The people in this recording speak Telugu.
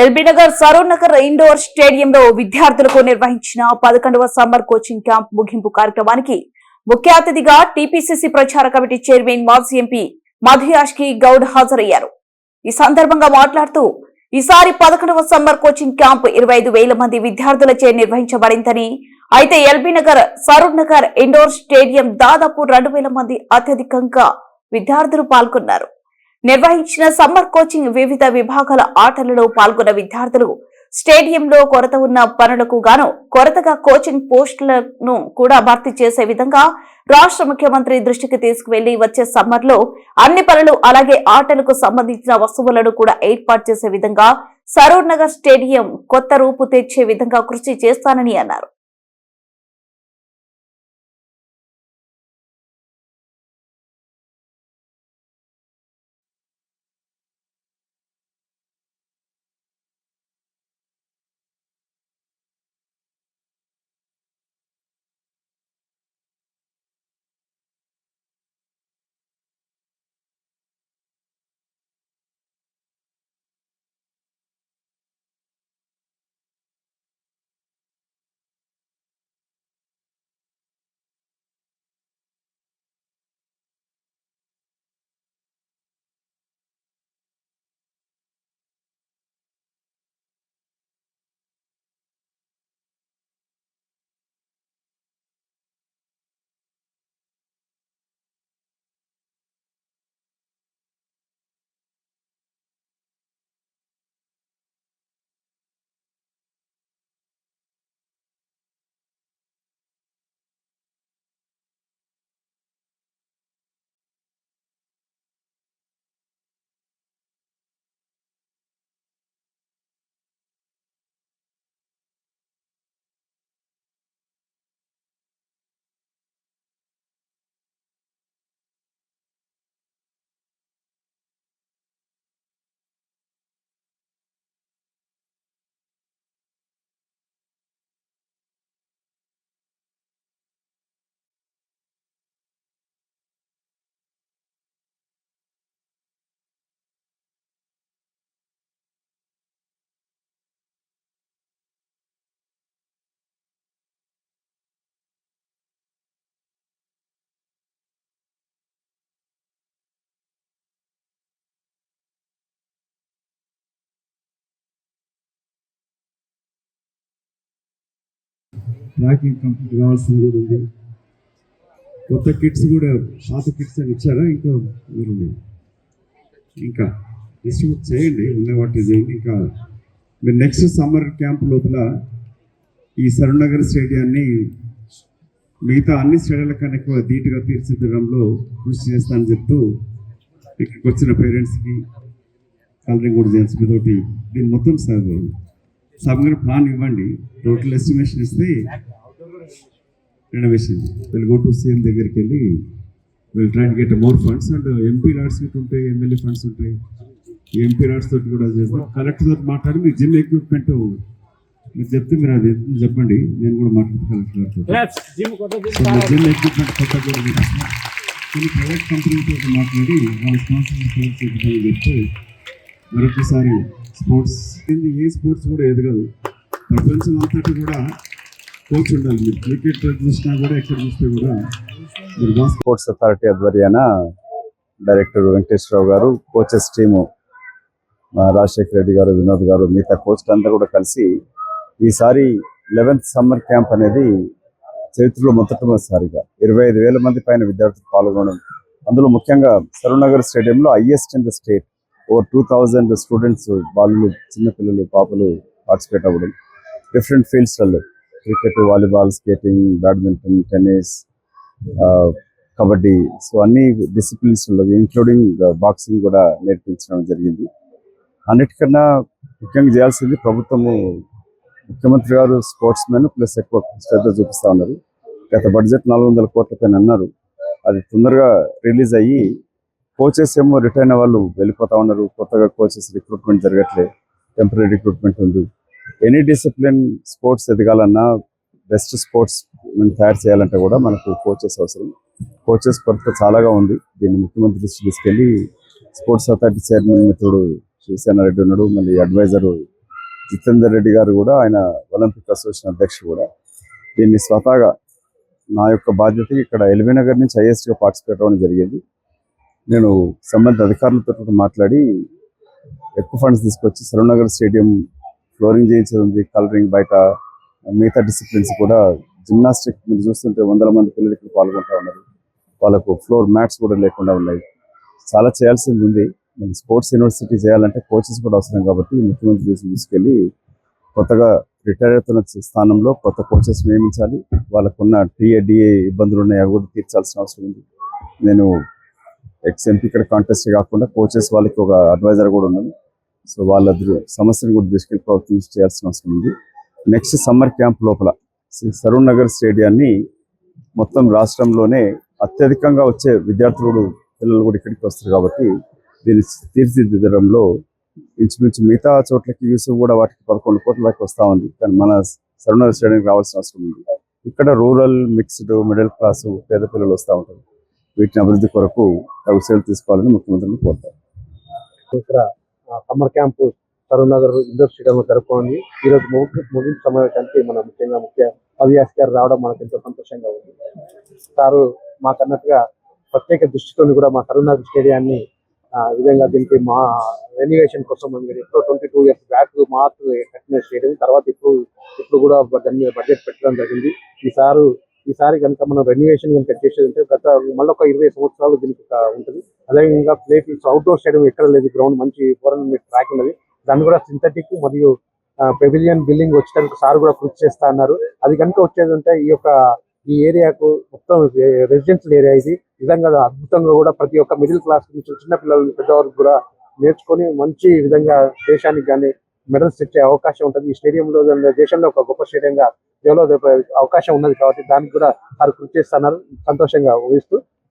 ఎల్బీనగర్ సరూర్ నగర్ ఇండోర్ స్టేడియంలో విద్యార్థులకు నిర్వహించిన 11వ సమ్మర్ కోచింగ్ క్యాంప్ ముగింపు కార్యక్రమానికి ముఖ్య అతిథిగా టీపీసీసీ ప్రచార కమిటీ చైర్మన్ మాజీ ఎంపీ మధుయాష్కి గౌడ్ హాజరయ్యారు. ఈ సందర్భంగా మాట్లాడుతూ ఈసారి 11వ సమ్మర్ కోచింగ్ క్యాంప్ 25,000 మంది విద్యార్థులచే నిర్వహించబడిందని, అయితే ఎల్బీనగర్ సరూర్ నగర్ ఇండోర్ స్టేడియం దాదాపు 2,000 మంది అత్యధికంగా విద్యార్థులు పాల్గొన్నారు. నిర్వహించిన సమ్మర్ కోచింగ్ వివిధ విభాగాల ఆటలలో పాల్గొన్న విద్యార్థులు స్టేడియంలో కొరత ఉన్న పనులకు గాను కొరతగా కోచింగ్ పోస్టులను కూడా భర్తీ చేసే విధంగా రాష్ట్ర ముఖ్యమంత్రి దృష్టికి తీసుకువెళ్లి వచ్చే సమ్మర్ లో అన్ని పనులు అలాగే ఆటలకు సంబంధించిన వస్తువులను కూడా ఏర్పాటు చేసే విధంగా సరూర్ నగర్ స్టేడియం కొత్త రూపు తెచ్చే విధంగా కృషి చేస్తానని అన్నారు. ట్రాకింగ్ కంప్లీట్ కావాల్సింది కూడా ఉంది. కొత్త కిట్స్ కూడా పాత కిట్స్ అని ఇచ్చారా? ఇంకా మీరు ఇంకా డిస్ట్రిబ్యూట్ చేయండి, ఉన్న వాటి చేయండి. ఇంకా మీరు నెక్స్ట్ సమ్మర్ క్యాంప్ లోపల ఈ సరూర్ నగర్ స్టేడియాన్ని మిగతా అన్ని స్టేడియాల కన్నా ఎక్కువ ధీటుగా తీర్చిదిద్దడంలో కృషి చేస్తానని చెప్తూ ఇక్కడికి వచ్చిన పేరెంట్స్కి కలరింగ్ కూడా చేయాల్సి తోటి దీన్ని మొత్తం సబ్గా ప్లాన్ ఇవ్వండి. టోటల్ ఎస్టిమేషన్ ఇస్తే renovation will go to CM దగ్గరికి వెళ్ళి will try to get more funds. And MP rods ఉంటాయి, ఎమ్మెల్యే ఫండ్స్ ఉంటాయి. ఈ ఎంపీ రాడ్స్ తోటి కూడా చేస్తాం. కలెక్టర్ తోటి మాట్లాడి మీకు జిమ్ ఎక్విప్మెంట్ మీరు చెప్తే మీరు అది చెప్పండి, నేను కూడా మాట్లాడతాను కలెక్టర్ గారితో. జిమ్ ఎక్విప్మెంట్ కొత్త కూడా కొన్ని ప్రైవేట్ కంపెనీతో మాట్లాడి వాళ్ళ స్పాన్సర్షిప్ చెప్తే మరొకసారి స్పోర్ట్స్ ఏ స్పోర్ట్స్ కూడా ఎదగదు. ప్రపంచం అంతటి కూడా కోచ్ ఉండాలి. మీరు క్రికెట్ చూసినా కూడా ఎక్కడ చూస్తే కూడా స్పోర్ట్స్ అథారిటీ ఆధ్వర్యాన డైరెక్టర్ వెంకటేశ్వరరావు గారు, కోచెస్ టీము రాజశేఖర రెడ్డి గారు, వినోద్ గారు, మిగతా కోచ్లు అంతా కూడా కలిసి ఈసారి 11th సమ్మర్ క్యాంప్ అనేది చరిత్రలో మొదటిసారిగా 25,000 మంది పైన విద్యార్థులు పాల్గొనడం. అందులో ముఖ్యంగా సరూర్ నగర్ స్టేడియంలో highest in the state over 2,000 students, వాళ్ళు, చిన్నపిల్లలు, పాపలు పార్టిసిపేట్ అవ్వడం. డిఫరెంట్ ఫీల్డ్స్లలో cricket, volleyball, skating, badminton, tennis, kabaddi, so అన్ని డిసిప్లిన్స్లో ఇంక్లూడింగ్ బాక్సింగ్ కూడా నేర్పించడం జరిగింది. అన్నిటికన్నా ముఖ్యంగా చేయాల్సింది ప్రభుత్వము, ముఖ్యమంత్రి గారు స్పోర్ట్స్ మెన్ ప్లస్ ఎక్కువ శ్రద్ధ చూపిస్తూ ఉన్నారు. గత బడ్జెట్ 400 కోట్ల పైన అన్నారు. అది తొందరగా రిలీజ్ అయ్యి కోచెస్ ఏమో రిటైర్ అయిన వాళ్ళు వెళ్ళిపోతూ ఉన్నారు. కొత్తగా కోచెస్ రిక్రూట్మెంట్ జరగట్లే, టెంపరీ రిక్రూట్మెంట్ ఉంది. ఎనీ డిసిప్లిన్ స్పోర్ట్స్ ఎదగాలన్నా, బెస్ట్ స్పోర్ట్స్ తయారు చేయాలంటే కూడా మనకు కోచెస్ అవసరం. కోచెస్ కొరత చాలాగా ఉంది. దీన్ని ముఖ్యమంత్రి దృష్టికి తీసుకెళ్ళి స్పోర్ట్స్ అథారిటీ చైర్మన్ మిత్రుడు శివసేన రెడ్డి ఉన్నాడు, మళ్ళీ అడ్వైజరు జితేందర్ రెడ్డి గారు కూడా, ఆయన ఒలింపిక్ అసోసియేషన్ అధ్యక్షుడు కూడా, దీన్ని స్వతహాగా నా యొక్క బాధ్యత ఇక్కడ ఎల్బీ నగర్ నుంచి హైయెస్ట్గా పార్టిసిపేట్ అవ్వడం జరిగింది. నేను సంబంధిత అధికారులతో కూడా మాట్లాడి ఎక్కువ ఫండ్స్ తీసుకొచ్చి సరూనగర్ స్టేడియం ఫ్లోరింగ్ చేయించేది ఉంది, కలరింగ్, బయట మిగతా డిసిప్లిన్స్ కూడా జిమ్నాస్టిక్ మీరు చూస్తుంటే వందల మంది పిల్లలు ఇక్కడ పాల్గొంటూ ఉన్నారు. వాళ్ళకు ఫ్లోర్ మ్యాట్స్ కూడా లేకుండా ఉన్నాయి. చాలా చేయాల్సింది ఉంది. మనకి స్పోర్ట్స్ యూనివర్సిటీ చేయాలంటే కోచెస్ కూడా అవసరం కాబట్టి ముఖ్యమంత్రి తీసుకెళ్ళి కొత్తగా రిటైర్ అవుతున్న స్థానంలో కొత్త కోచెస్ నియమించాలి. వాళ్ళకున్న టీఏ ఇబ్బందులు ఉన్నాయి, అవి కూడా తీర్చాల్సిన అవసరం ఉంది. నేను ఎక్స్ఎంపీ ఇక్కడ కాంటెస్ట్ కాకుండా కోచెస్ వాళ్ళకి ఒక అడ్వైజర్ కూడా ఉన్నాను. సో వాళ్ళ సమస్యను కూడా తీసుకెళ్ళి ప్రభుత్వం చేయాల్సిన అవసరం ఉంది. నెక్స్ట్ సమ్మర్ క్యాంప్ లోపల సరూన్ నగర్ స్టేడియాన్ని మొత్తం రాష్ట్రంలోనే అత్యధికంగా వచ్చే విద్యార్థులు పిల్లలు కూడా ఇక్కడికి వస్తారు కాబట్టి దీన్ని తీర్చిదిద్దడంలో ఇంచుమించు మిగతా చోట్లకి యూసుఫ్ కూడా వాటికి 11 కోట్ల దాకా వస్తూ ఉంది. కానీ మన సరూన్ నగర్ స్టేడియంకి రావాల్సిన అవసరం ఉంది. ఇక్కడ రూరల్, మిక్స్డ్, మిడిల్ క్లాసు పేద పిల్లలు వస్తూ ఉంటారు. వీటిని అభివృద్ధి కొరకు తగు చర్యలు తీసుకోవాలని ముఖ్యమంత్రిని కోరుతారు. ఇక్కడ summer camp Saroor Nagar indoor stadium జరుపుకోండి. ఈరోజు ముగింపు సమావేశానికి మన ముఖ్య మధుయాస్ గారు రావడం మనకు ఎంతో సంతోషంగా ఉంది. సారు మాకు అన్నట్టుగా ప్రత్యేక దృష్టితో కూడా మా సరూన్ నగర్ స్టేడియాన్ని విధంగా దీనికి మా రెన్యువేషన్ కోసం ఎప్పుడో 22 years బ్యాక్ మార్క్ కట్టిన స్టేడియం, తర్వాత ఇప్పుడు కూడా దాన్ని బడ్జెట్ పెట్టడం జరిగింది. ఈసారి కనుక మనం రెన్యువేషన్ కనుక చేసేది ఉంటే గత మళ్ళీ ఒక 20 సంవత్సరాలు దీనికి ఉంటుంది. అదేవిధంగా ప్లే ఫీల్డ్స్, అవుట్డోర్ స్టేడియం ఎక్కడ లేదు, గ్రౌండ్ మంచి 400 మీటర్ ట్రాక్ ఉన్నది. దాన్ని కూడా సింథటిక్ మరియు పెవిలియన్ బిల్డింగ్ వచ్చేందుకు సార్ కూడా కృషి చేస్తా అన్నారు. అది కనుక వచ్చేది ఉంటే ఈ ఏరియాకు మొత్తం రెసిడెన్షియల్ ఏరియా ఇది నిజంగా అద్భుతంగా కూడా ప్రతి ఒక్క మిడిల్ క్లాస్ నుంచి చిన్న పిల్లలు పెద్దవారికి కూడా నేర్చుకొని మంచి విధంగా దేశానికి కానీ మెడల్స్ తెచ్చే అవకాశం ఉంటుంది. ఈ స్టేడియంలో దేశంలో ఒక గొప్ప స్టేడియంగా డెవలప్ అవకాశం ఉన్నది కాబట్టి దానికి కూడా వారు కృషి చేస్తున్నారు. సంతోషంగా ఊహిస్తూ